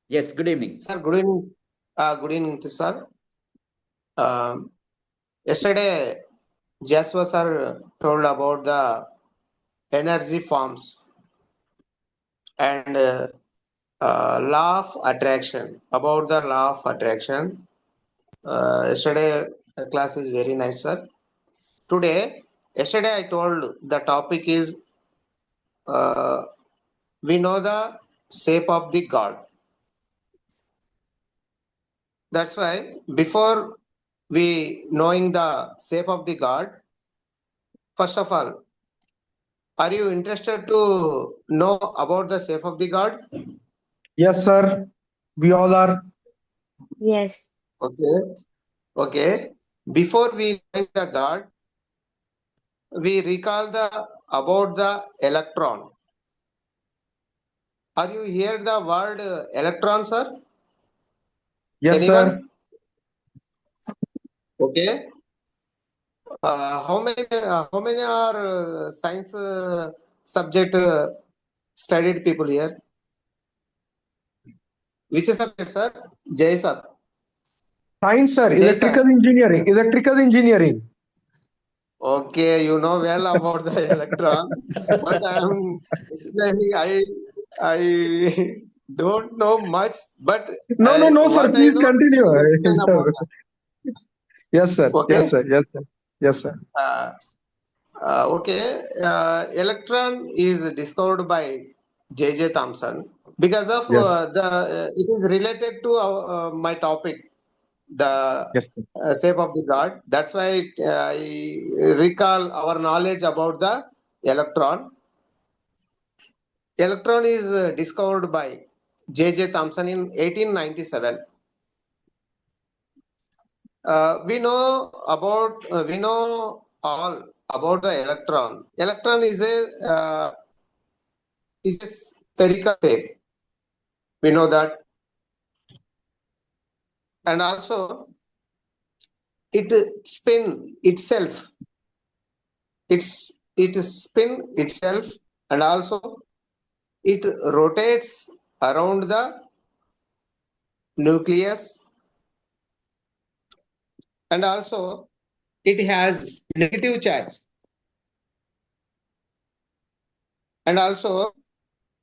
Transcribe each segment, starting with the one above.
Yes, good evening. Sir, good evening. Good evening to sir. Yesterday, Jaswa sir told about the energy forms and law of attraction. About the law of attraction. Yesterday class is very nice, sir. Yesterday I told the topic is uh, we know the shape of the God. That's why before we knowing the shape of the God, first of all, are you interested to know about the shape of the God? Yes, sir. We all are. Yes. Okay. Okay. Before we know the God, we recall the about the electron. Are you hear the word electron, sir? Yes, Anyone? sir. Okay. How many are science subject studied people here? Which subject, sir? Jay sir. Science, sir. Jay Electrical sir. engineering. Electrical engineering. Okay, you know well about the electron, but I am explaining. I don't know much, but No, sir. what I Please know, I continue. will explain about that. Yes, sir. Okay. Yes, sir. Yes, sir. Yes, sir. Uh, okay. Electron is discovered by J.J. Thomson because of Yes. it is related to my topic, the Yes, sir. shape of the God. That's why I recall our knowledge about the electron. Electron is discovered by J.J. Thomson in 1897. We know all about the electron. Electron is a spherical shape. We know that, and also it spin itself. It spin itself, and also it rotates around the nucleus, and also it has negative charge, and also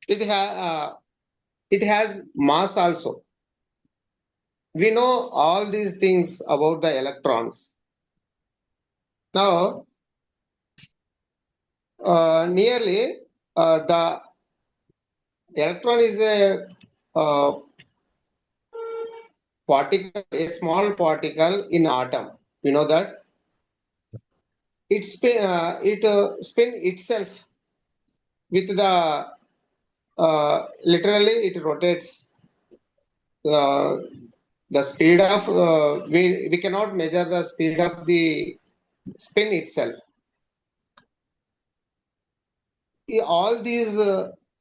it has mass also. We know all these things about the electrons. Now, nearly the electron is a particle, a small particle in atom. You know that it spin itself with the literally it rotates. Uh, the speed of we cannot measure the speed of the spin itself. All these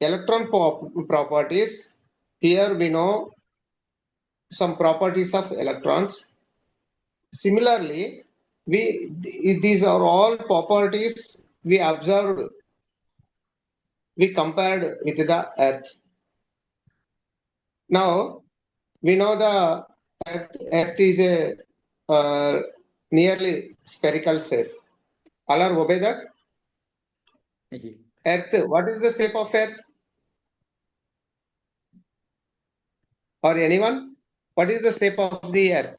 electron properties, here we know some properties of electrons. Similarly, these are all properties we observed, we compared with the earth. Now we know the earth is a nearly spherical shape. Allah obey that. Earth, what is the shape of earth? Or anyone? What is the shape of the earth?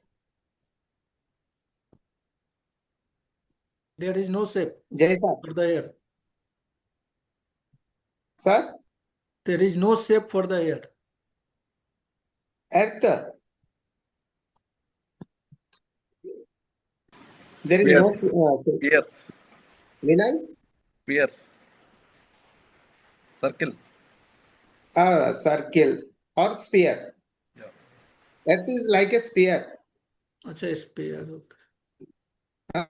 There is no shape Jay sir. for the air. Sir? There is no shape for the air. Earth. There is Sphere. no Sphere. Vinay? Sphere. Circle. Circle or sphere. Yeah. Earth is like a sphere. Acha, sphere. Okay.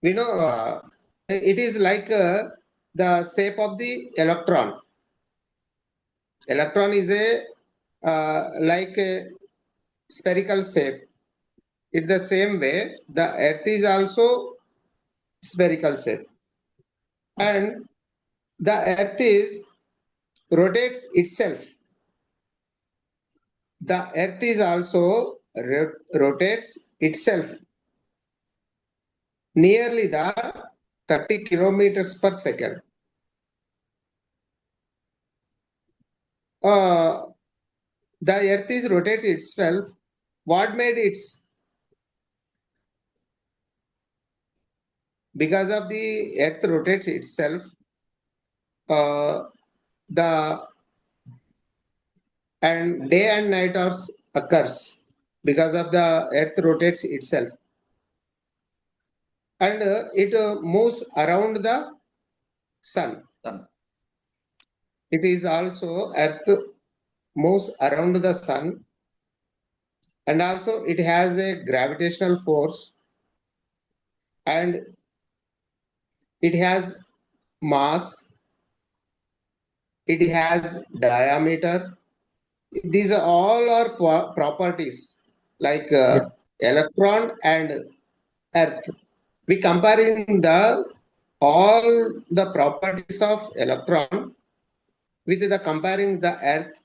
We know it is like the shape of the electron. Electron is a like a spherical shape. It's the same way the earth is also spherical shape. And the earth is rotates itself. The earth is also rotates itself nearly the 30 kilometers per second. The earth is rotates itself. What made it? Because of the earth rotates itself, the and day and night hours occurs because of the earth rotates itself, and it moves around the sun. Sun. It is also earth moves around the sun, and also it has a gravitational force, and it has mass, it has diameter. These are all are properties like electron and earth. We comparing the all the properties of electron with the comparing the earth,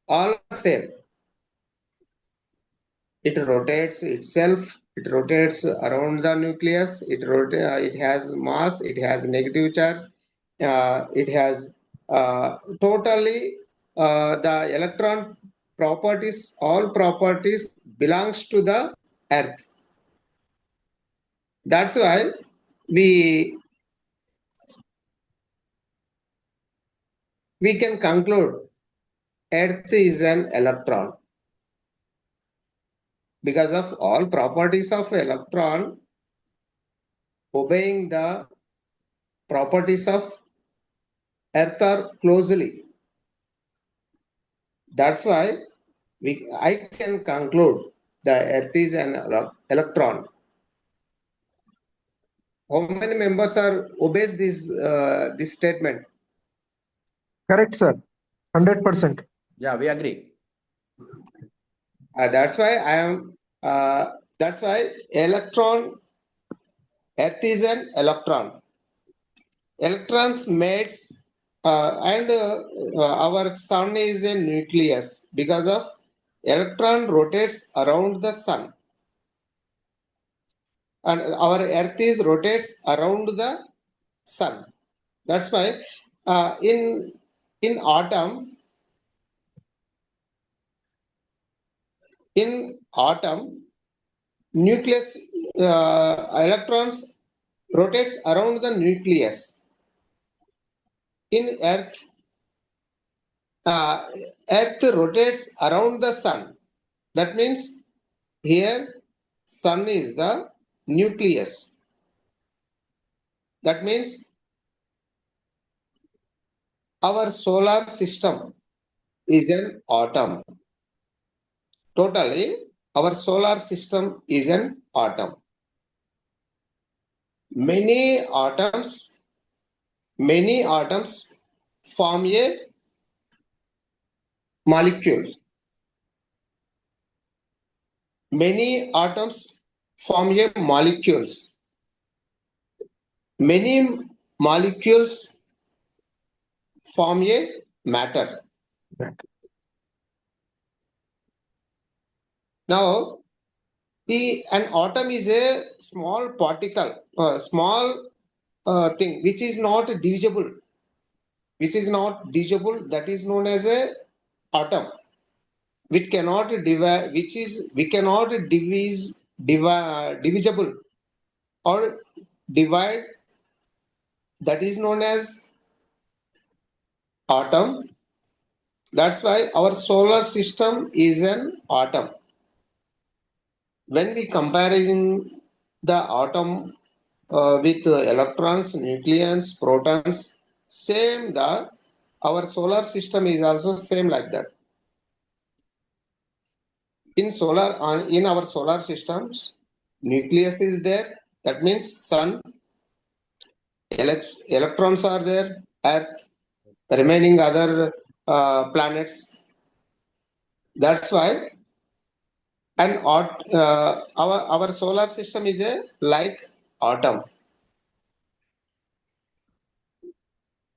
all are same. It rotates itself, it rotates around the nucleus, it has mass, it has negative charge, it has totally the electron properties, all properties belongs to the earth. That's why we can conclude earth is an electron. Because of all properties of electron obeying the properties of earth are closely. That's why I can conclude the earth is an electron. How many members are obeys this statement? Correct, sir. 100%. Yeah, we agree. That's why I am. That's why electron. Earth is an electron. Electrons mates and our sun is a nucleus because of electron rotates around the sun, and our earth is rotates around the sun. That's why in autumn nucleus electrons rotates around the nucleus. In earth earth rotates around the sun. That means here sun is the nucleus. That means our solar system is an atom. Totally, our solar system is an atom. Many atoms form a molecule. Many atoms form a molecules. Many molecules form a matter. Now, an atom is a small particle, small thing which is not divisible. That is known as a atom. Which cannot divide, we cannot divisible or divide. That is known as atom. That's why our solar system is an atom. When we comparing the atom with electrons, nucleons, protons, same our solar system is also same like that. In our solar systems, nucleus is there. That means sun. Electrons are there. Earth, remaining other planets. That's why, and our solar system is a, like atom.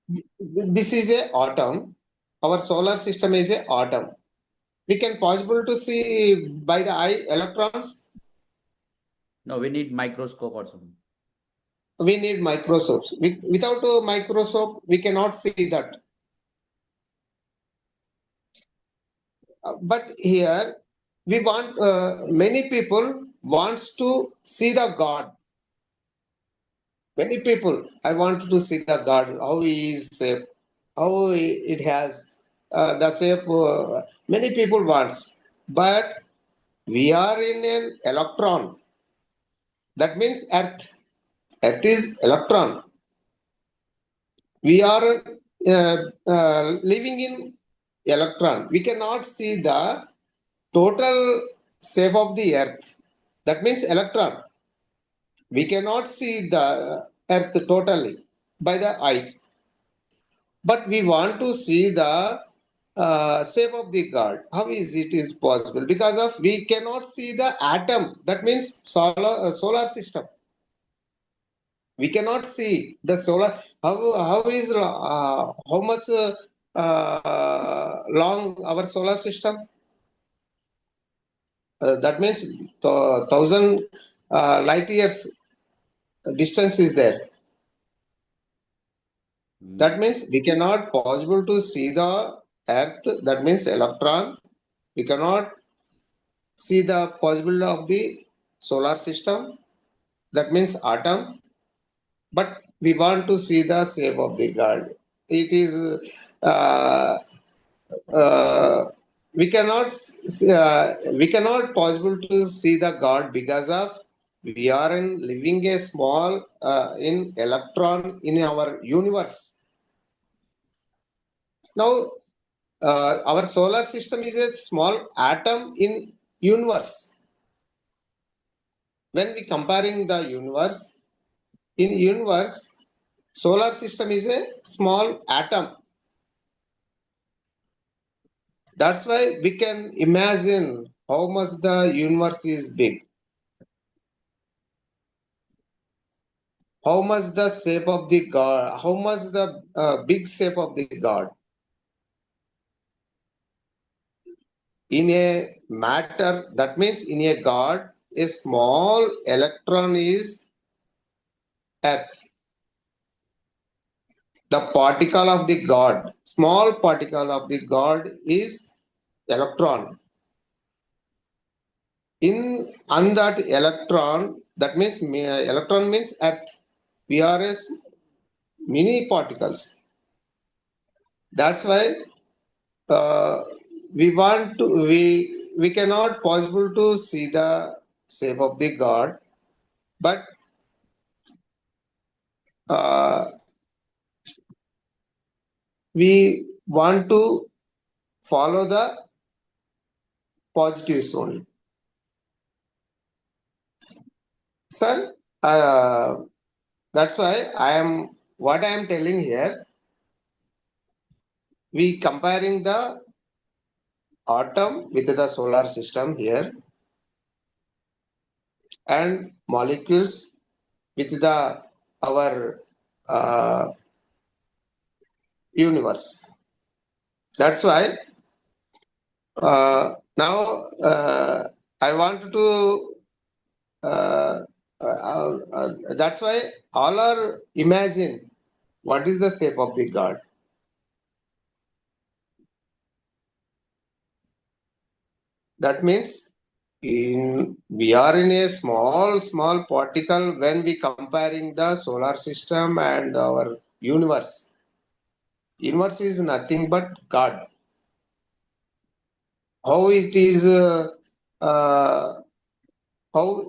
This is a atom. Our solar system is a atom. We can possible to see by the eye electrons. No, we need microscope or something. We need microscopes. Without a microscope, we cannot see that. But here, we want many people wants to see the God. Many people, I want to see the God, how he is shape, how it has the shape. Many people wants, but we are in an electron. That means Earth. Earth is electron. We are living in electron. We cannot see the total shape of the Earth. That means electron. We cannot see the Earth totally by the eyes. But we want to see the shape of the God. How is it is possible? Because of we cannot see the atom. That means solar system. We cannot see the solar. How is how much long our solar system? That means 1,000 light years distance is there. That means we cannot possible to see the Earth. That means electron. We cannot see the possibility of the solar system. That means atom. But we want to see the shape of the God. It is we cannot possible to see the God because of we are in living a small in electron in our universe. Now our solar system is a small atom in universe. When we comparing the universe, in universe, solar system is a small atom. That's why we can imagine how much the universe is big. How much the shape of the God, how much the big shape of the God. In a matter, that means in a God, a small electron is Earth. The particle of the God, small particle of the God is electron. On that electron, that means electron means Earth. We are as mini particles. That's why we cannot possible to see the shape of the God, but we want to follow the positives only. Sir, that's why what I am telling here, we comparing the atom with the solar system here and molecules with the our universe. That's why now I want to that's why all are imagine what is the shape of the God. That means we are in a small particle when we comparing the solar system and our universe. Universe is nothing but God. How it is how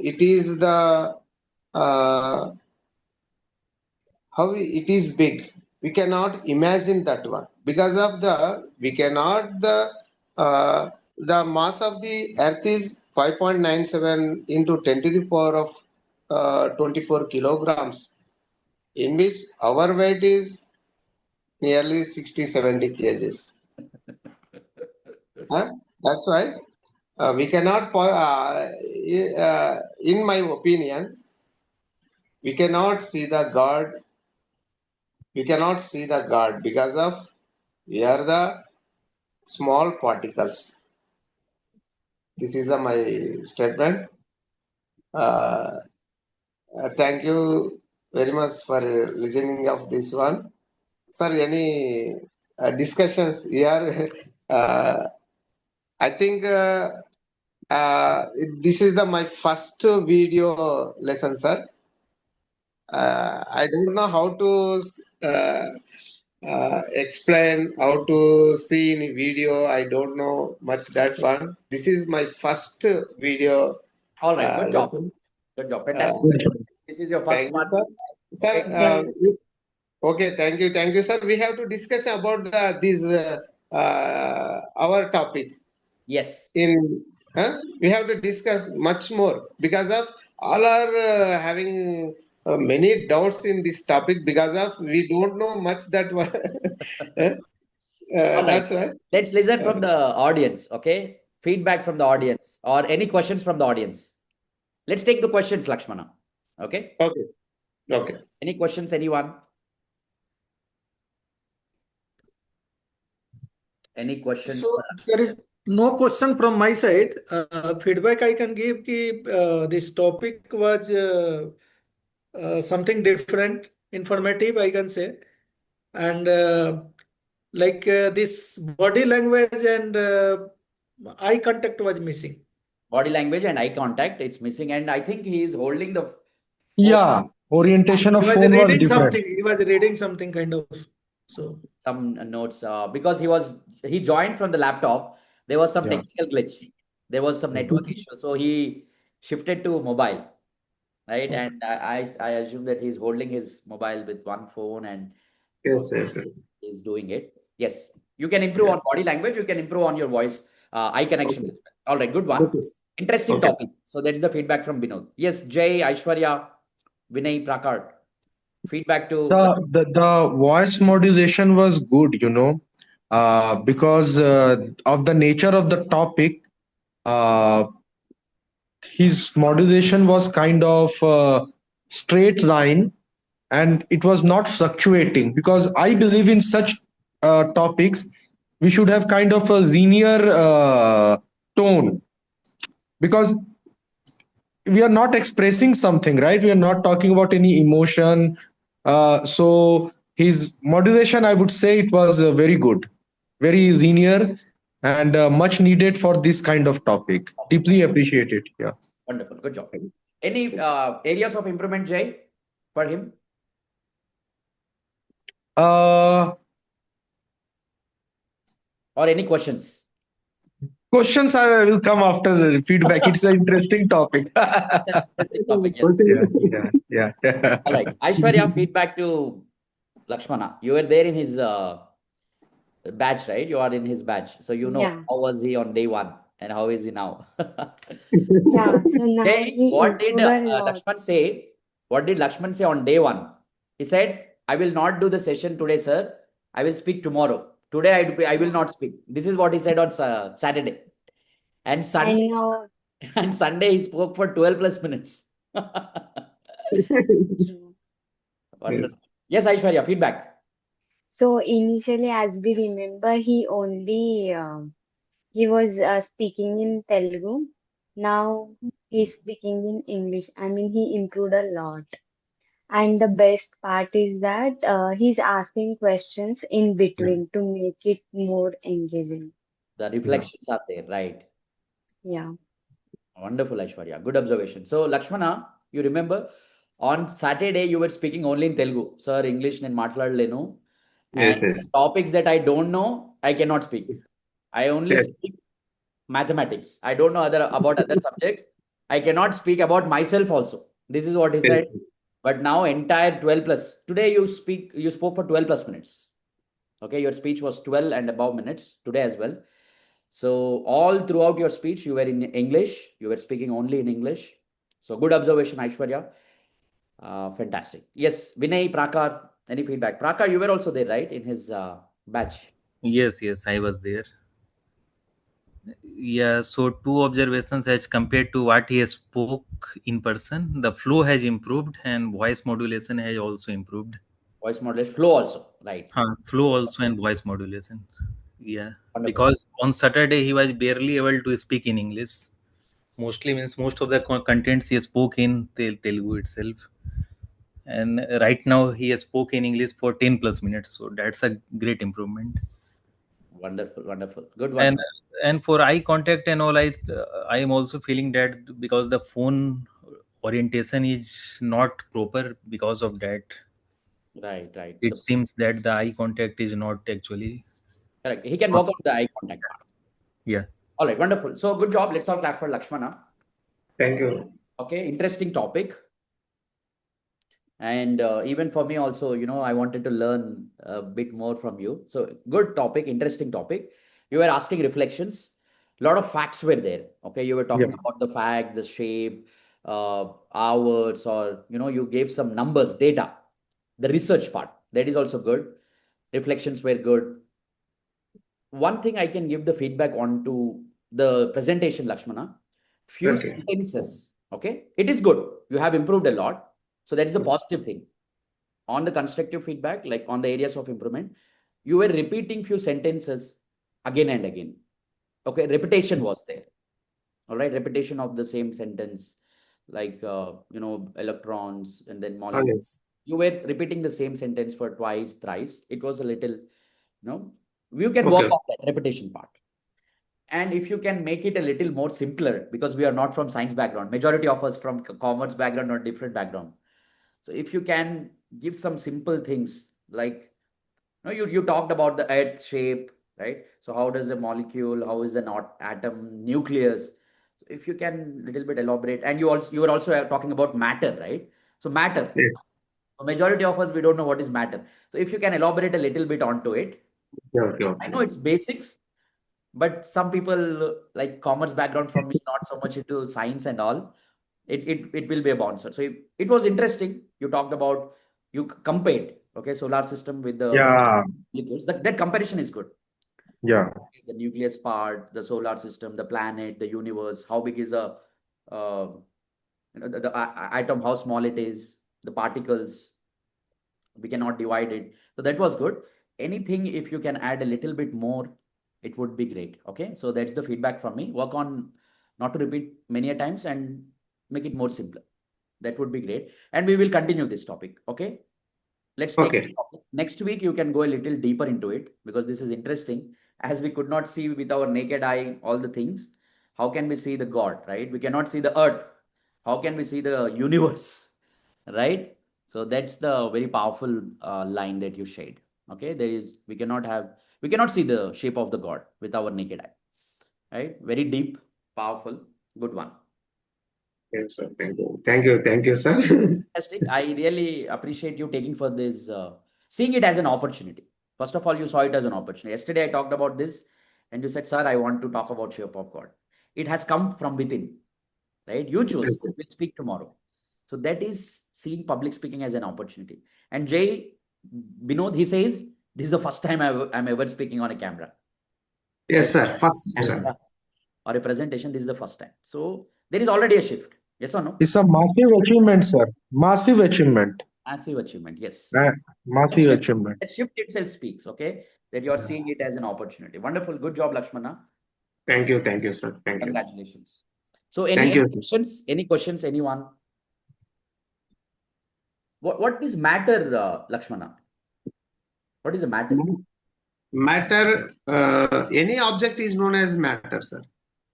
it is the how it is big. We cannot imagine that one because of we cannot the mass of the Earth is 5.97 into 10 to the power of 24 kilograms, in which our weight is nearly 60-70 kgs. That's why we cannot, in my opinion, we cannot see the God we cannot see the God because of we are the small particles. This is my statement. Uh, thank you very much for listening of this one. Sir, any discussions here? Uh, I think this is my first video lesson, sir. I don't know how to explain, how to see in video. I don't know much that one. This is my first video All right, good job. lesson. Good job. Fantastic. This is your first Thank you, one. sir. Sir, Okay. okay, thank you, sir. We have to discuss about our topic. Yes. We have to discuss much more because of all are having many doubts in this topic because of we don't know much that one. All right. That's why. Let's listen from the audience. Okay. Feedback from the audience or any questions from the audience. Let's take the questions, Lakshmana. Okay. Okay. Okay. Any questions, anyone? Any questions? So there is no question from my side. Feedback I can give this topic was something different, informative, I can say. And this body language and eye contact was missing. Body language and eye contact, it's missing. And I think he is holding the Yeah, orientation He of was phone was reading different. something. He was reading something kind of. So some notes because he joined from the laptop. There was some Yeah. technical glitch. There was some network issue. So he shifted to mobile, right? Okay. And I assume that he's holding his mobile with one phone and Yes, yes, sir. he's doing it. Yes, you can improve on Yes. body language. You can improve on your voice, eye connection as well. All right, good one. Okay, sir. Interesting Okay. topic. So that's the feedback from Binod. Yes, Jay, Aishwarya, Vinay, Prakar. Feedback to The voice modulation was good, because of the nature of the topic. His modulation was kind of straight line, and it was not fluctuating, because I believe in such topics we should have kind of a linear tone, because we are not expressing something, right? We are not talking about any emotion. So his modulation, I would say, it was very good, very linear, and much needed for this kind of topic. Deeply appreciated. Yeah. wonderful, good job. Any areas of improvement, Jay, for him? Uh, Or any questions? Questions will come after the feedback. It's an interesting topic. Interesting topic, yes. Yeah. All right. Aishwarya, feedback to Lakshmana. You were there in his batch, right? You are in his batch. So you know Yeah. how was he on day one and how is he now? Yeah. So now Hey, he what did improved a lot. Lakshman say? What did Lakshman say on day one? He said, I will not do the session today, sir. I will speak tomorrow. Today I will not speak. This is what he said on Saturday. And Sunday, And now, and Sunday he spoke for 12 plus minutes. Wonderful. Yes, Aishwarya, feedback. so initially, as we remember, he was speaking in Telugu. Now he's speaking in English. I mean, he improved a lot. And the best part is that he's asking questions in between to make it more engaging. The reflections are there, right? Yeah. Wonderful, Aishwarya. Good observation. So, Lakshmana, you remember on Saturday you were speaking only in Telugu. Sir, English నేను మాట్లాడలేను. And Yes, yes. topics that I don't know, I cannot speak. I only Yes. speak mathematics. I don't know about other subjects. I cannot speak about myself also. This is what he said. Yes. But now entire 12 plus. Today you spoke for 12 plus minutes. Okay, your speech was 12 and above minutes today as well. So all throughout your speech, you were in English. You were speaking only in English. So good observation, Aishwarya. Fantastic. Yes, Vinay, Prakar, any feedback? Prakar, you were also there, right, in his batch? Yes, I was there. Yeah, so two observations as compared to what he spoke in person. The flow has improved and voice modulation has also improved. Voice modulation, flow also, right? Flow also and voice modulation. Yeah, Wonderful. because on Saturday he was barely able to speak in English. Mostly means most of the contents he spoke in Telugu itself. And right now he has spoke in English for 10 plus minutes. So that's a great improvement. Wonderful, wonderful. Good one. And for eye contact and all, I am also feeling that because the phone orientation is not proper because of that. Right, right. It seems that the eye contact is not actually Correct. He can work on the eye contact part. yeah. All right, wonderful. So good job. Let's all clap for Lakshmana. Thank you. Okay, interesting topic. And even for me also, I wanted to learn a bit more from you. So good topic, interesting topic. You were asking reflections. A lot of facts were there. Okay, you were talking about the fact, the shape, hours, or you gave some numbers, data, the research part. That is also good. Reflections were good. One thing I can give the feedback on to the presentation, Lakshmana. Few Okay. sentences. Okay, it is good. You have improved a lot. So that is a positive thing. On the constructive feedback, like on the areas of improvement, you were repeating few sentences again and again. Okay, repetition was there. All right, repetition of the same sentence, like electrons and then Oh, molecules. yes. You were repeating the same sentence for twice, thrice. It was a little, you can work Okay. on that repetition part. And if you can make it a little more simpler, because we are not from science background, majority of us from commerce background or different background. So if you can give some simple things like, you talked about the earth shape, right? So how does a molecule, how is an atom, nucleus? If you can little bit elaborate, and you were also talking about matter, right? So matter, Yes. the majority of us, we don't know what is matter. So if you can elaborate a little bit onto it, Okay. I know it's basics, but some people like commerce background from me, not so much into science and all. It will be a bouncer. So it was interesting. You talked about, you compared, okay, solar system with the Yeah. molecules. That comparison is good. Yeah. The nucleus part, the solar system, the planet, the universe, how big is uh, the atom, how small it is, the particles, we cannot divide it. So that was good. Anything, if you can add a little bit more, it would be great. Okay, so that's the feedback from me. Work on not to repeat many a times and make it more simpler. That would be great, and we will continue this topic. Okay, let's take Okay. this topic. Next week you can go a little deeper into it, because this is interesting. As we could not see with our naked eye all the things, how can we see the God, right? We cannot see the earth. How can we see the universe, right? So that's the very powerful line that you shared. Okay, we cannot see the shape of the God with our naked eye, right? Very deep, powerful, good one. Yes, sir. Thank you. Thank you. Thank you, sir. Fantastic. I really appreciate you taking for this, seeing it as an opportunity. First of all, you saw it as an opportunity. Yesterday, I talked about this, and you said, "Sir, I want to talk about shape of God." It has come from within, right? You choose. Yes, sir. We'll speak tomorrow. So that is seeing public speaking as an opportunity. And Jay Binod, he says, "This is the first time I'm ever speaking on a camera, Yes, right? sir. First, sir. Or a presentation. This is the first time." So there is already a shift. Yes or no? It's a massive achievement, sir. Massive achievement. Massive achievement. Yes. That Massive shift, achievement. that shift itself speaks, okay, that you are seeing it as an opportunity. Wonderful. Good job, Lakshmana. Thank you. Thank you, sir. Thank you. Congratulations. So Thank any you. questions? Any questions? Anyone? What is matter, Lakshmana? What is the matter? Matter, any object is known as matter, sir.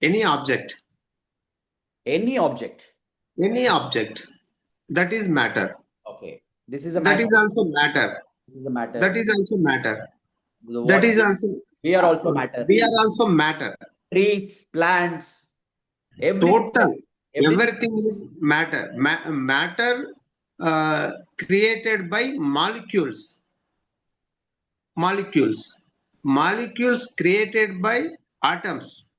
Any object. Any object. Any object. That is matter. Okay. This is a That matter. is also matter. This is a matter. That is also matter. The That what is also. we are also matter. We are also matter. Trees, plants, Total. everything. Everything is matter. Matter created by molecules. Molecules. Molecules created by atoms.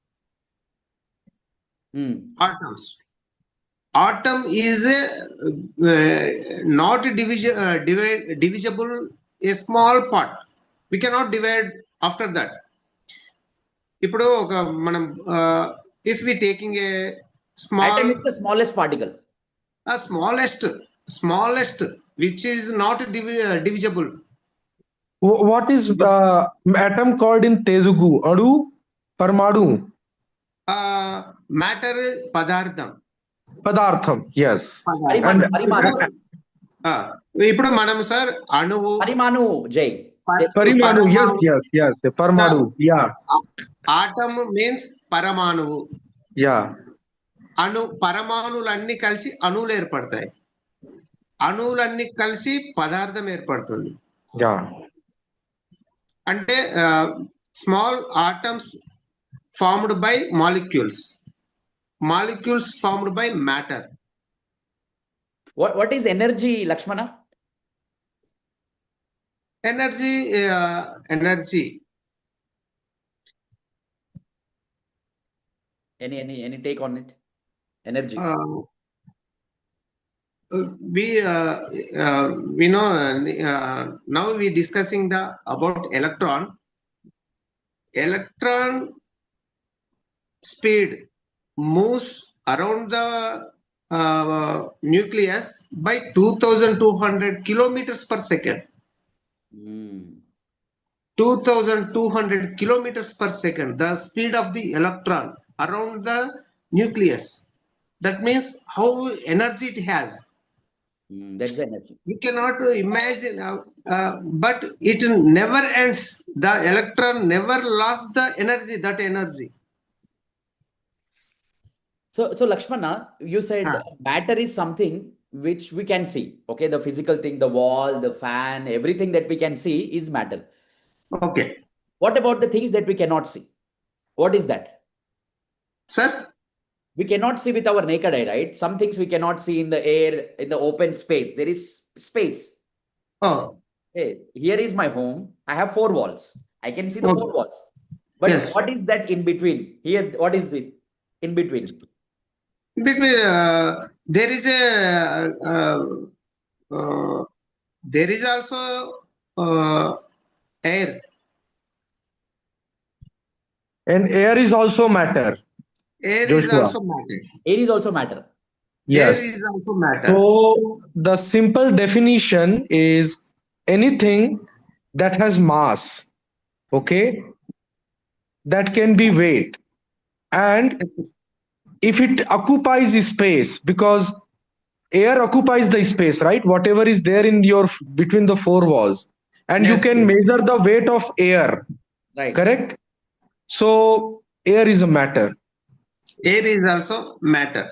Atoms. Atom is not divisible, a small part. We cannot divide after that. ఇప్పుడు ఒక మనం if we taking a small Atom is the smallest particle. smallest which is not divisible. What is atom called in Telugu? Adu? Parmadu? Matter is padartham. Padartham, yes. Padartham. And Parimanu. ఇప్పుడు మనం sir అణువు Parimanu, Jay. Parimanu, yes, పరమాణు yes, yes. The Parmadu, yeah, atom means పరమాణువు. yeah. పరమాణువులన్నీ కలిసి అణువులు ఏర్పడతాయి. అణువులన్నీ కలిసి పదార్థం ఏర్పడుతుంది. Yeah. అంటే small atoms formed by molecules, molecules formed by matter. What is energy, Lakshmana? Energy, Any take on it? Energy. We know now we discussing about electron. Electron speed moves around the nucleus by 2200 kilometers per second. 2200 kilometers per second, the speed of the electron around the nucleus. That means how energy it has. That's the energy. We cannot imagine, but it never ends. The electron never lost the energy, that energy. So Lakshmana, you said matter is something which we can see. Okay, the physical thing, the wall, the fan, everything that we can see is matter. Okay. What about the things that we cannot see? What is that? Sir? We cannot see with our naked eye, right? Some things we cannot see in the air, in the open space. There is space. Oh. Hey, here is my home. I have 4 walls. I can see the 4 walls. But yes, what is that in between? Here, what is it in between? Between there is a there is also air. And air is also matter. Air Joshua. is also matter. Air is also matter. Yes. Air is also matter. So the simple definition is anything that has mass, okay, that can be weight, and if it occupies space, because air occupies the space, right? Whatever is there in your between the 4 walls, and you Yes, can yes. measure the weight of air, Right. correct? So air is a matter. Air is also matter.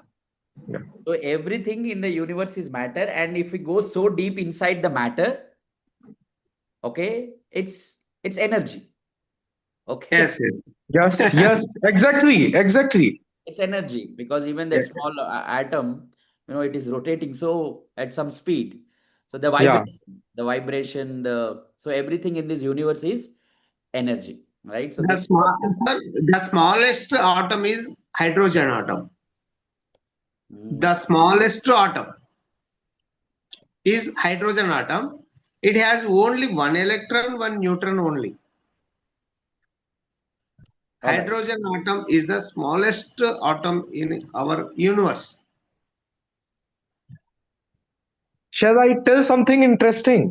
So everything in the universe is matter, and if we go so deep inside the matter, okay, it's energy. Okay. Yes, yes. Yes, yes, exactly. It's energy, because even that Yes. small atom, it is rotating so at some speed. So the Yeah. vibration, so everything in this universe is energy, right? So The smallest atom is hydrogen atom. The smallest atom is hydrogen atom. It has only 1 electron, 1 neutron only. Alright. Hydrogen atom is the smallest atom in our universe. Shall I tell something interesting?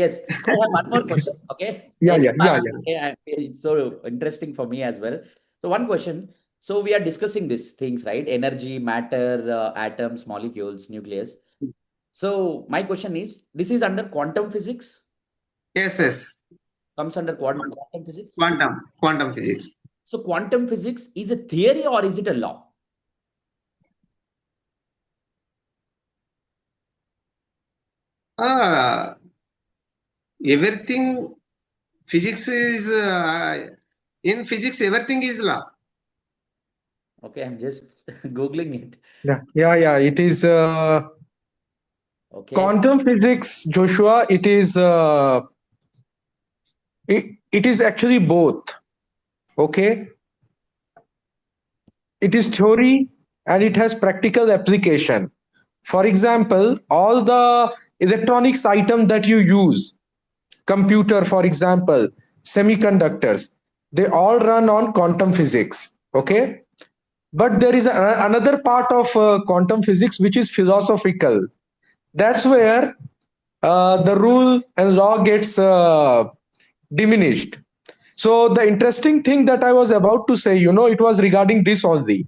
Yes, I have one more question. Okay. Yeah. It's so interesting for me as well. So one question. So we are discussing these things, right? Energy, matter, atoms, molecules, nucleus. So my question is, this is under quantum physics? Yes. Comes under quantum physics? Quantum physics. So quantum physics is a theory or is it a law? Everything physics is in physics everything is law. Okay, I'm just googling it. Yeah. It is Okay. quantum physics, Joshua. It is it is actually both. Okay. It is theory and it has practical application. For example, all the electronics item that you use, computer, for example, semiconductors, they all run on quantum physics. Okay. But there is another part of quantum physics which is philosophical. That's where the rule and law gets diminished. So the interesting thing that I was about to say, it was regarding this only.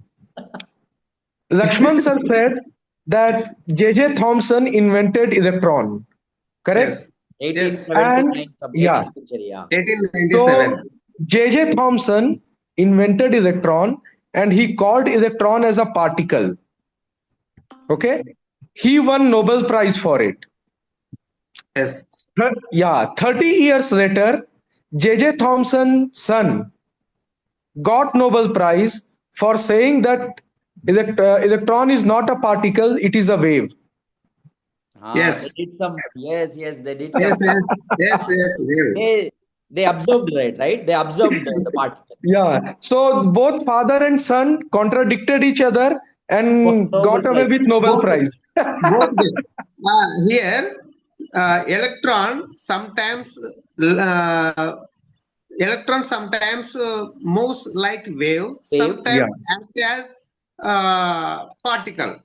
Lakshman sir said that J.J. Thomson invented electron, correct? Yes. 1879, some Yeah, 18th century, yeah. 1897. so J.J. Thomson invented electron and he called electron as a particle. Okay, he won Nobel Prize for it. Yes. Yeah, 30 years later, J.J. Thomson's son got Nobel Prize for saying that electron is not a particle, it is a wave. They Yes. did some, yes, they did Yes. some, Yes. Yes. Wave. they observed, right? They observed the particle. Yeah, so both father and son contradicted each other For and Nobel got away Prize. with Nobel Both. Prize. Both. Here, electron sometimes uh, electron sometimes moves like wave, Yeah, sometimes act as particle.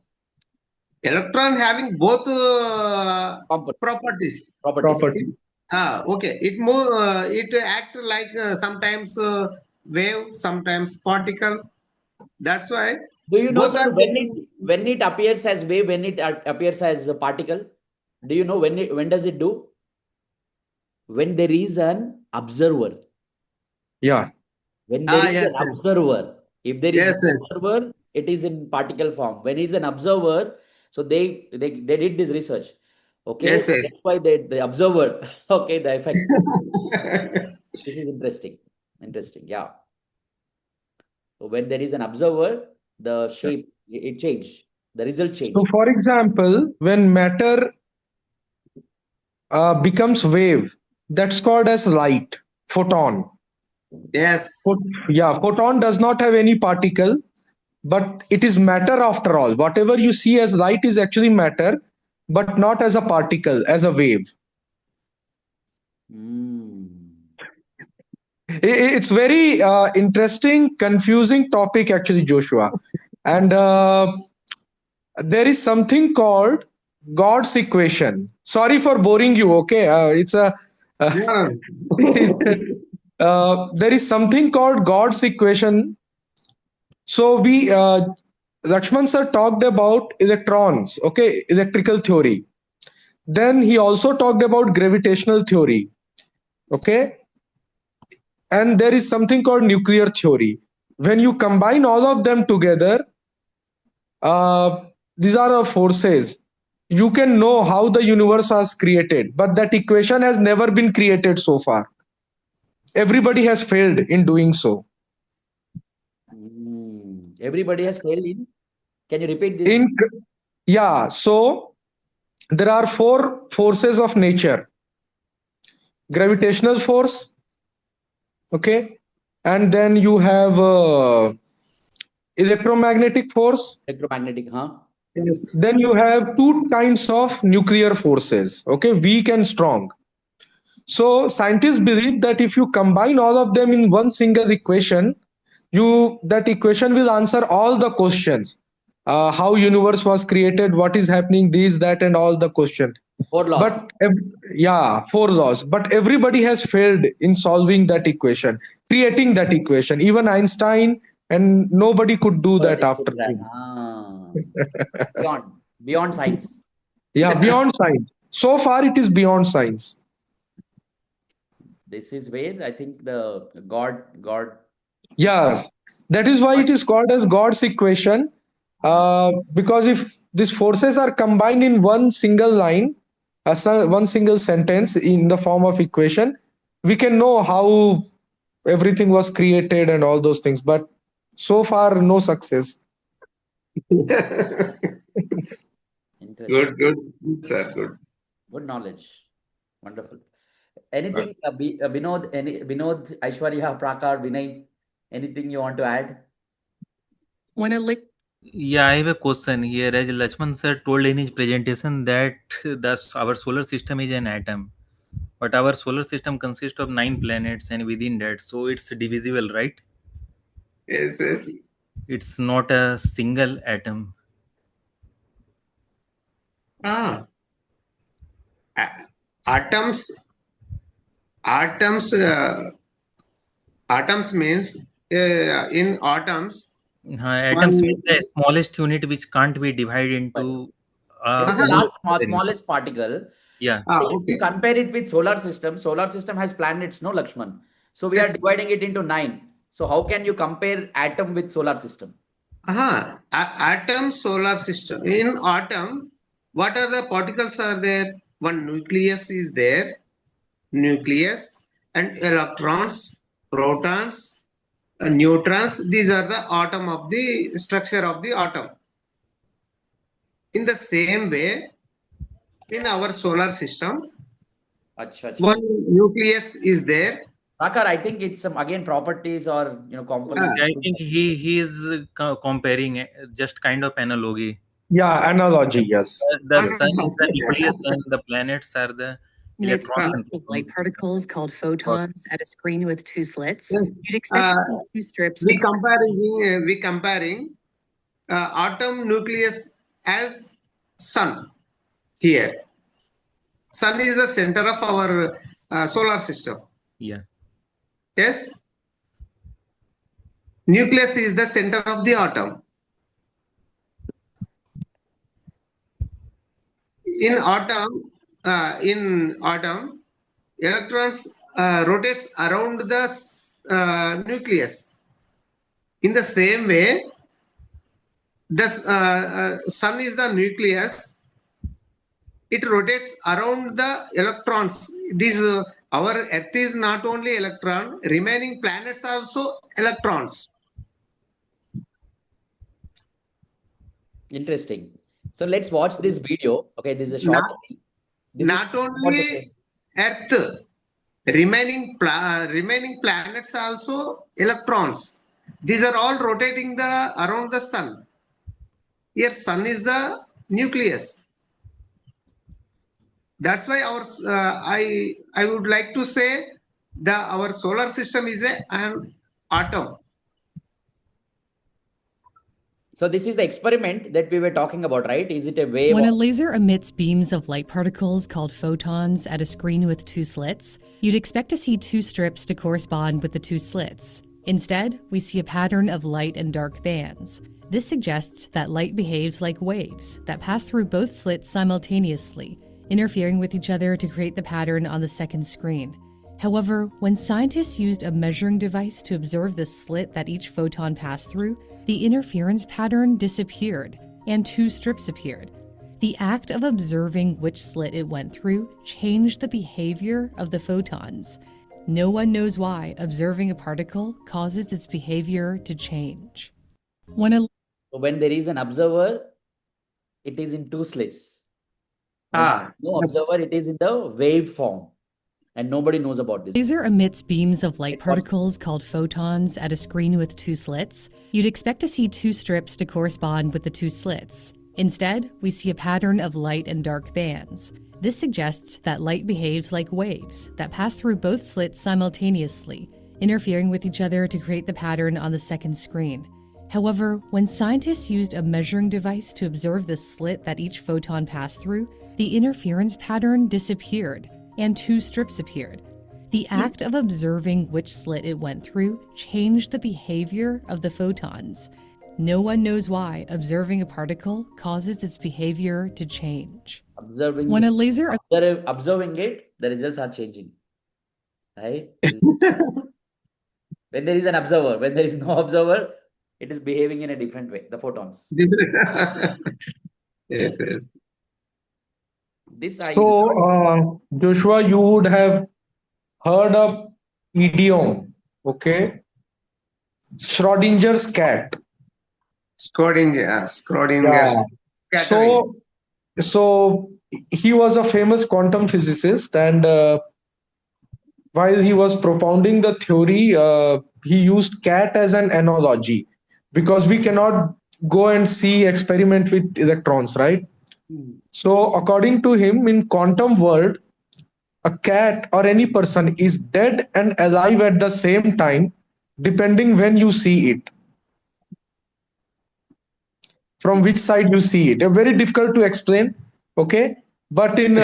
Electron having both Component, properties. properties. It, property. okay. It move. It act like sometimes wave, sometimes particle. That's why Do you know, both sir, are getting. when it appears as wave, when it appears as a particle? Do you know when does it do? When there is an observer. Yeah, When there is an Yes, yes, observer, if there is yes, no yes. observer, it is in particle form. When is an observer, so they did this research. Okay, Yes, so that's yes. why the observer, okay, the effect. This is interesting. Interesting, yeah. So when there is an observer, the shape it changed. The result so changed. for example, when matter becomes wave, that's called as light, photon. Yes. Yeah, photon does not have any particle, but it is matter after all. Whatever you see as light is actually matter, but not as a particle, as a wave. Mm. It's very interesting, confusing topic actually, Joshua. And there is something called God's equation. Sorry for boring you. Okay, it's a Yeah. there is something called God's equation. So Lakshman sir talked about electrons. Okay, electrical theory. Then he also talked about gravitational theory. Okay, and there is something called nuclear theory. When you combine all of them together, uh, these are our forces. You can know how the universe was created, but that equation has never been created so far. Everybody has failed in doing so. Everybody has failed in. Can you repeat this? In Yeah, so there are four forces of nature: gravitational force, okay, and then you have electromagnetic force. Electromagnetic, huh? Yes. Then you have two kinds of nuclear forces, okay, weak and strong. So scientists believe that if you combine all of them in one single equation, you that equation will answer all the questions. How universe was created, what is happening, this, that, and all the question. Four laws. But yeah, four laws. But everybody has failed in solving that equation, creating that equation. Even Einstein, and nobody could do But that they after could that. him. Beyond science. Yeah, beyond science. So far, it is beyond science. This is where I think the God. Yes, that is why it is called as God's equation. Because if these forces are combined in one single line, one single sentence in the form of equation, we can know how everything was created and all those things. But so far, no success. Interesting. Good, good, good, sir. Good. Good knowledge. Wonderful. Anything, Binod, Aishwarya, Prakar, Vinay, anything you want to add? Yeah, I have a question here. As Lachman sir told in his presentation that our solar system is an atom, but our solar system consists of 9 planets, and within that, so it's divisible, right? Yes, yes. It's not a single atom. Ah, A- atoms atoms atoms means in atoms Atoms one. means the smallest unit which can't be divided But into it is the more Aha, last smaller units. smallest particle. Yeah. If you okay. compare it with solar system has planets, no Lakshman. So we are Yes. dividing it into 9. So how can you compare atom with solar system? Atom solar system. In atom, what are the particles are there? One nucleus is there, nucleus, and electrons, protons, neutrons. These are the atom of the structure of the atom. In the same way, in our solar system, Acha, acha. one nucleus is there. Prakar, I think it's again properties or Uh, components. I think he is comparing just kind of analogy. Yeah, analogy, Yes. yes. The sun is the nucleus and the planets are the Made electrons and of light protons. particles called photons at a screen with two slits. yes. You'd expect to see two strips to We comparing atom nucleus as sun here. Sun is the center of our solar system. Yeah. Yes. Nucleus is the center of the atom. In atom, electrons rotates around the nucleus. In the same way, the sun is the nucleus. It rotates around the electrons. This our Earth is not only electron. Remaining planets also electrons. Interesting. So let's watch this video. Okay, this is a short. Not, This is not about only the Earth. Remaining planets also electrons. These are all rotating around the sun. Here, sun is the nucleus. That's why I would like to say our solar system is an atom. So this is the experiment that we were talking about, right? Is it a wave? When a laser emits beams of light particles called photons at a screen with two slits, you'd expect to see two strips to correspond with the two slits. Instead, we see a pattern of light and dark bands. This suggests that light behaves like waves that pass through both slits simultaneously, interfering with each other to create the pattern on the second screen. However, when scientists used a measuring device to observe the slit that each photon passed through, the interference pattern disappeared and two strips appeared. The act of observing which slit it went through changed the behavior of the photons. No one knows why observing a particle causes its behavior to change. When there is an observer, it is in two slits. When no Yes. observer, it is in the wave form. And nobody knows about this. Laser emits beams of light particles called photons at a screen with two slits. You'd expect to see two strips to correspond with the two slits. Instead, we see a pattern of light and dark bands. This suggests that light behaves like waves that pass through both slits simultaneously, interfering with each other to create the pattern on the second screen. However, when scientists used a measuring device to observe the slit that each photon passed through, the interference pattern disappeared and two strips appeared. The act of observing which slit it went through changed the behavior of the photons. No one knows why observing a particle causes its behavior to change. When a laser Observing it, the results are changing. Right? When there is an observer, when there is no observer, it is behaving in a different way, the photons. Yes, yes. So, Joshua, you would have heard of idiom, okay? Schrodinger's cat. Schrodinger. Yeah. So he was a famous quantum physicist, and while he was propounding the theory, he used cat as an analogy because we cannot go and see experiment with electrons, right? So according to him, in quantum world, a cat or any person is dead and alive at the same time, depending when you see it. From which side you see it. Very difficult to explain, okay? But in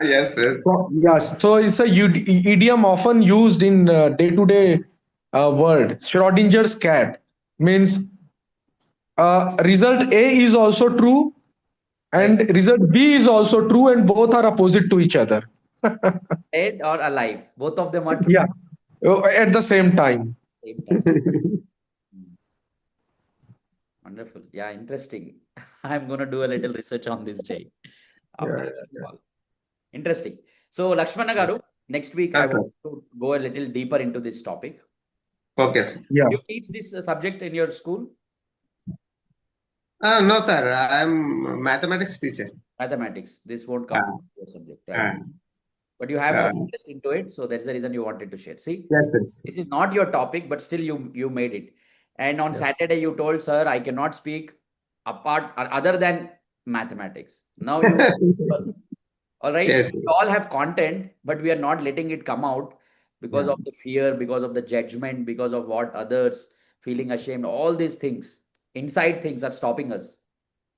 Yes, yes. Yes, so it's a idiom often used in day-to-day word. Schrodinger's cat means result A is also true Right. and result B is also true, and both are opposite to each other. Dead or alive. Both of them are true Yeah, at the same time. at the same time. Hmm. Wonderful. Yeah, interesting. I'm going to do a little research on this, Jay, after Yeah, this call. Interesting. So, Lakshmana yeah, Garu, next week I Yes, sir. want to go a little deeper into this topic. Okay, sir. yeah. You teach this subject in your school? No, sir. I'm mathematics teacher. Mathematics. This won't Uh, come with your subject, right? uh, But you have uh, some interest into it, so that's the reason you wanted to share. See, yes, yes. it is not your topic, but still you made it. And on Yeah. Saturday you told, sir, I cannot speak apart other than mathematics. Now you all right. Yes. We all have content, but we are not letting it come out because Yeah. of the fear, because of the judgment, because of what others feeling ashamed. All these things, inside things are stopping us.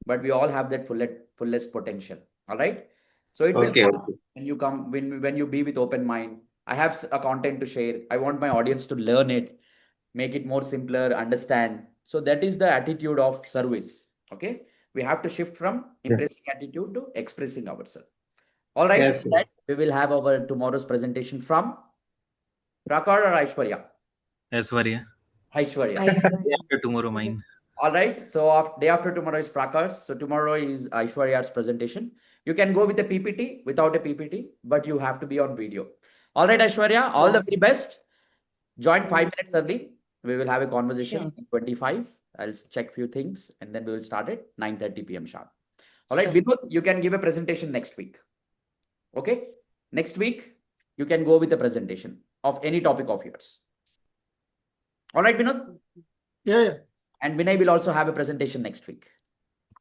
But we all have that fullest potential. All right. So it will Okay, come okay. when you come when you be with open mind. I have a content to share. I want my audience to learn it, make it more simpler, understand. So that is the attitude of service. Okay. We have to shift from Yeah. impressing attitude to expressing ourselves. All right. Yes, With that, yes. we will have our tomorrow's presentation from Prakar or Aishwarya? Aishwarya. Aishwarya. Aishwarya. After tomorrow, mine. All right. So day after tomorrow is Prakar's. So tomorrow is Aishwarya's presentation. You can go with a PPT, without a PPT, but you have to be on video. All right, Aishwarya, all the very best. Join 5 minutes early. We will have a conversation Sure. in 25. I'll check few things and then we will start at 9:30 p.m. sharp. All right, Sure. Vinod, you can give a presentation next week. Okay. Next week, you can go with a presentation of any topic of yours. All right, Vinod? Yeah. And Vinay will also have a presentation next week.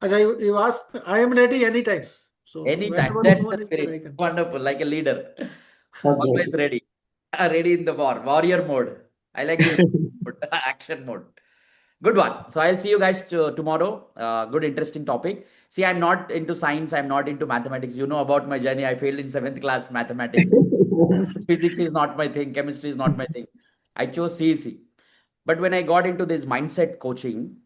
As you asked, I am ready anytime. So Anytime. whenever That's someone the is there, I spirit. can. Wonderful. Like a leader. Okay. Always ready. Ready in the war. Warrior mode. I like this mode. Action mode. Good one. So I'll see you guys tomorrow. Good, interesting topic. See, I'm not into science. I'm not into mathematics. You know about my journey. I failed in 7th class mathematics. Physics is not my thing. Chemistry is not my thing. I chose CEC. But when I got into this mindset coaching,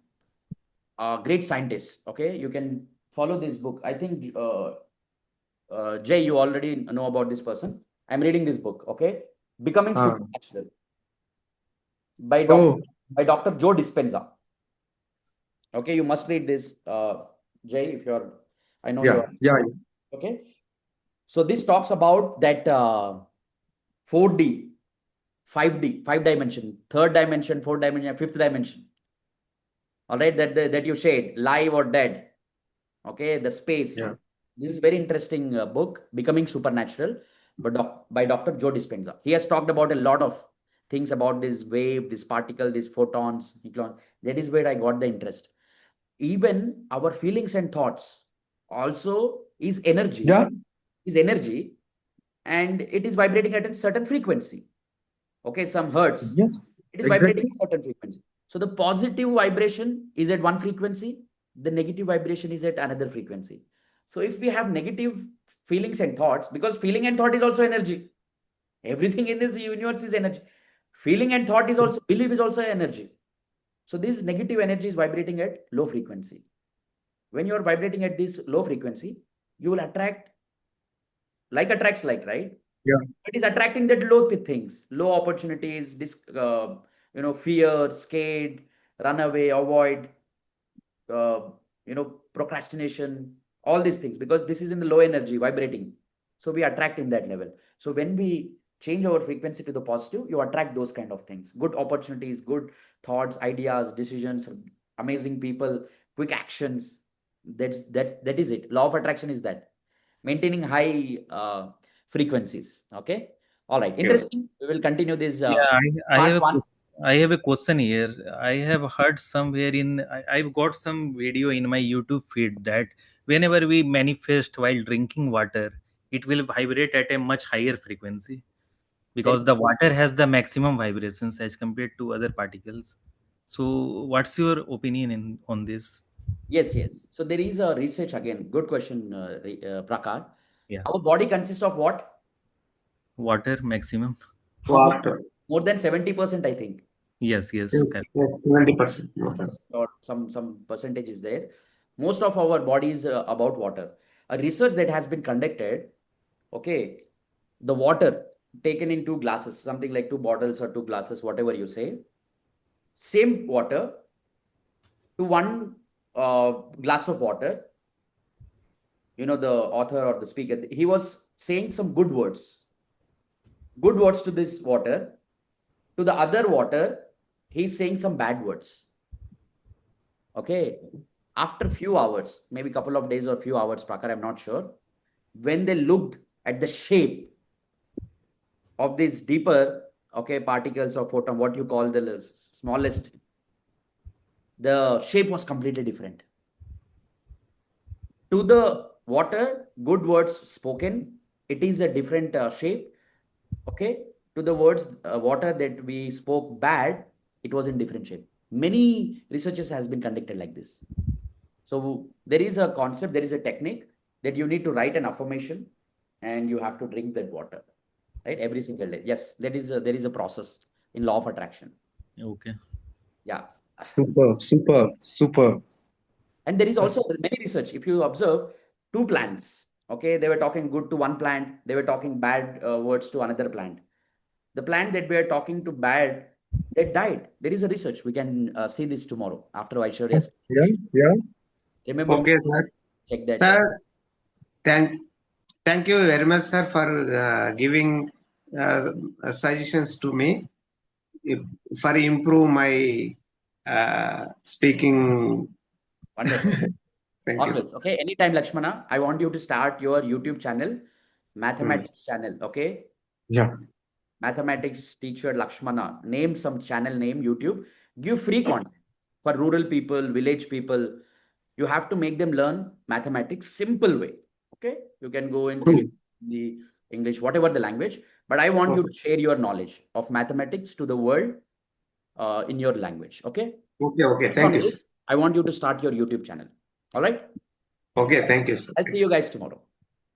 great scientist. Okay, you can follow this book. I think Jay, you already know about this person. I'm reading this book. Okay, Becoming Ah. Supernatural by Oh, Dr. Joe Dispenza. Okay, you must read this, Jay. If you're, I know yeah, you're yeah, okay. So this talks about that 4D, 5D, 5 dimension, third dimension, fourth dimension, fifth dimension. All right, that you shade, live or dead. Okay, the space. yeah. This is very interesting book, Becoming Supernatural, by Dr. Joe Dispenza. He has talked about a lot of things about this wave, this particle, these photons, nucleon. That is where I got the interest. Even our feelings and thoughts also is energy, Yeah. and it is vibrating at a certain frequency. Okay, some hertz. Yes. It is vibrating Exactly. at a certain frequency. So the positive vibration is at one frequency, the negative vibration is at another frequency. So if we have negative feelings and thoughts, because feeling and thought is also energy. Everything in this universe is energy. Feeling and thought is also, belief is also energy. So this negative energy is vibrating at low frequency. When you are vibrating at this low frequency, you will attract, like attracts like, right? Yeah. It is attracting that low things, low opportunities, fear, scared, run away, avoid, uh, procrastination, all these things, because this is in the low energy vibrating. So we attract in that level. So when we change our frequency to the positive, you attract those kind of things, good opportunities, good thoughts, ideas, decisions, amazing people, quick actions. That is it. Law of attraction is that maintaining high frequencies. Okay. All right. Okay. Interesting. We will continue this Yeah, part one. I have a question here. I have heard somewhere I've got some video in my YouTube feed that whenever we manifest while drinking water, it will vibrate at a much higher frequency That because the water has the maximum vibrations as compared to other particles. So, what's your opinion on this? Yes, yes. So there is a research again. Good question, Prakar. Yeah. Our body consists of what? Water maximum. Water. More than 70%, I think. Yes, Yes, correct. yes, 20% water. Or some percentage is there. Most of our body is about water. A research that has been conducted, okay, the water taken in 2 glasses, something like 2 bottles or 2 glasses, whatever you say, same water to one glass of water. The author or the speaker, he was saying some good words to this water. To the other water, he's saying some bad words. Okay. After few hours, maybe couple of days or few hours, Prakar, I'm not sure. When they looked at the shape of these deeper, okay, particles or photon, what you call the smallest, the shape was completely different. To the water, good words spoken, it is a different shape. Okay. To the words, water that we spoke bad, it was in different shape. Many researches has been conducted like this. So there is a concept, there is a technique that you need to write an affirmation and you have to drink that water, right? Every single day. Yes, there is a process in law of attraction. Okay. Yeah. Super. And there is also many research. If you observe 2 plants, okay, they were talking good to one plant, they were talking bad words to another plant. The plant that we are talking to bad, they died. There is a research. We can see this tomorrow after Aishwarya's. Yeah. Remember, Okay, sir. check that. Sir, thank you very much, sir, for giving suggestions to me for improve my speaking. Wonderful. Thank you. Always. Okay. Anytime, Lakshmana, I want you to start your YouTube channel, mathematics channel. Okay. Yeah. Mathematics teacher Lakshmana. Name some channel name, YouTube. Give free content for rural people, village people. You have to make them learn mathematics simple way. Okay. You can go in Telugu, the English, whatever the language. But I want you to share your knowledge of mathematics to the world in your language. Okay. Okay. Based Thank on you, this, sir. I want you to start your YouTube channel. All right. Okay, thank you, sir. I'll see you guys tomorrow.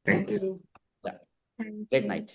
Thank you. Thank Great you. night.